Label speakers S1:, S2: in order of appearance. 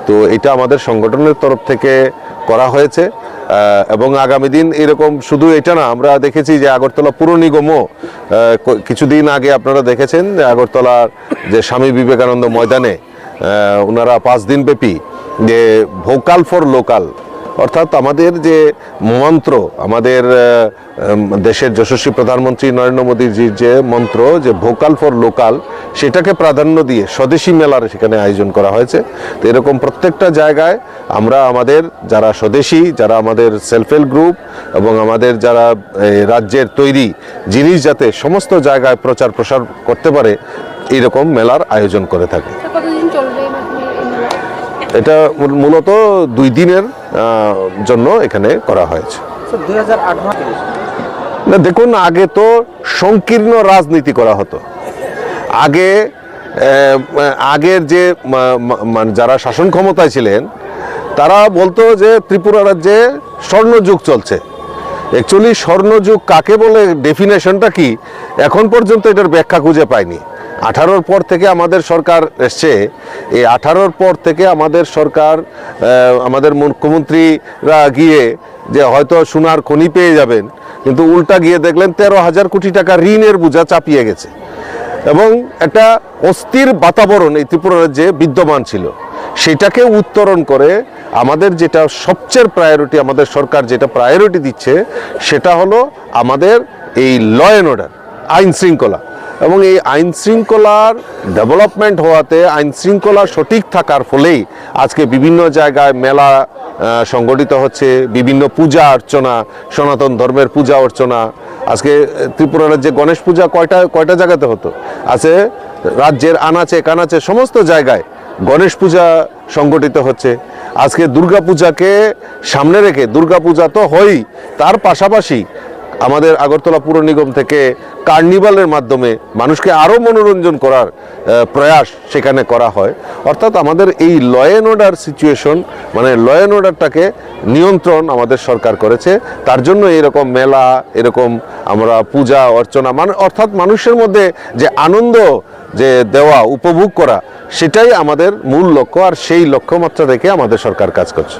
S1: তো এটা আমাদের সংগঠনের তরফ থেকে করা হয়েছে এবং আগামী দিন এরকম শুধু এটা না, আমরা দেখেছি যে আগরতলা পুর নিগমও কিছুদিন আগে আপনারা দেখেছেন যে আগরতলার যে স্বামী বিবেকানন্দ ময়দানে ওনারা 5 দিন ব্যাপী যে ভোকাল ফর লোকাল, অর্থাৎ আমাদের যে মন্ত্র, আমাদের দেশের যশস্বী প্রধানমন্ত্রী নরেন্দ্র মোদীজির যে মন্ত্র যে ভোকাল ফর লোকাল, সেটাকে প্রাধান্য দিয়ে স্বদেশি মেলার সেখানে আয়োজন করা হয়েছে। তো এরকম প্রত্যেকটা জায়গায় আমরা আমাদের যারা স্বদেশি, যারা আমাদের সেলফ হেল্প গ্রুপ এবং আমাদের যারা রাজ্যের তৈরি জিনিস যাতে সমস্ত জায়গায় প্রচার প্রসার করতে পারে এইরকম মেলার আয়োজন করে থাকে। এটা মূলত 2 দিনের জন্য এখানে করা হয়েছে। না দেখুন, আগে তো সংকীর্ণ রাজনীতি করা হতো। আগের যে যারা শাসন ক্ষমতায় ছিলেন তারা বলতো যে ত্রিপুরা রাজ্যে স্বর্ণযুগ চলছে। অ্যাকচুয়ালি স্বর্ণযুগ কাকে বলে, ডেফিনেশনটা কি, এখন পর্যন্ত এটার ব্যাখ্যা খুঁজে পাইনি। 18-র পর থেকে আমাদের সরকার এসছে, এই 18-র পর থেকে আমাদের সরকার, আমাদের মুখ্যমন্ত্রীরা গিয়ে যে হয়তো সোনার খনি পেয়ে যাবেন, কিন্তু উল্টা গিয়ে দেখলেন 13,000 কোটি টাকা ঋণের বোঝা চাপিয়ে গেছে এবং একটা অস্থির বাতাবরণ এই ত্রিপুরা রাজ্যে বিদ্যমান ছিল। সেটাকে উত্তরণ করে আমাদের যেটা সবচেয়ে প্রায়োরিটি, আমাদের সরকার যেটা প্রায়োরিটি দিচ্ছে সেটা হলো আমাদের এই ল অ্যান্ড অর্ডার, আইন শৃঙ্খলা। এবং এই আইন শৃঙ্খলার ডেভেলপমেন্ট হওয়াতে, আইন শৃঙ্খলা সঠিক থাকার ফলেই আজকে বিভিন্ন জায়গায় মেলা সংগঠিত হচ্ছে, বিভিন্ন পূজা অর্চনা, সনাতন ধর্মের পূজা অর্চনা। আজকে ত্রিপুরা রাজ্যে গণেশ পূজা কয়টা জায়গাতে হতো, আছে রাজ্যের আনাচে কানাচে সমস্ত জায়গায় গণেশ পূজা সংগঠিত হচ্ছে। আজকে দুর্গা পূজাকে সামনে রেখে, দুর্গা পূজা তো হয়ই, তার পাশাপাশি আমাদের আগরতলা পুর নিগম থেকে কার্নিভালের মাধ্যমে মানুষকে আরও মনোরঞ্জন করার প্রয়াস সেখানে করা হয়। অর্থাৎ আমাদের এই ল অ্যান্ড অর্ডার সিচুয়েশন, মানে ল অ্যান্ড অর্ডারটাকে নিয়ন্ত্রণ আমাদের সরকার করেছে। তার জন্য এরকম মেলা, এরকম আমরা পূজা অর্চনা, অর্থাৎ মানুষের মধ্যে যে আনন্দ যে দেওয়া, উপভোগ করা, সেটাই আমাদের মূল লক্ষ্য। আর সেই লক্ষ্যমাত্রা রেখে আমাদের সরকার কাজ করছে।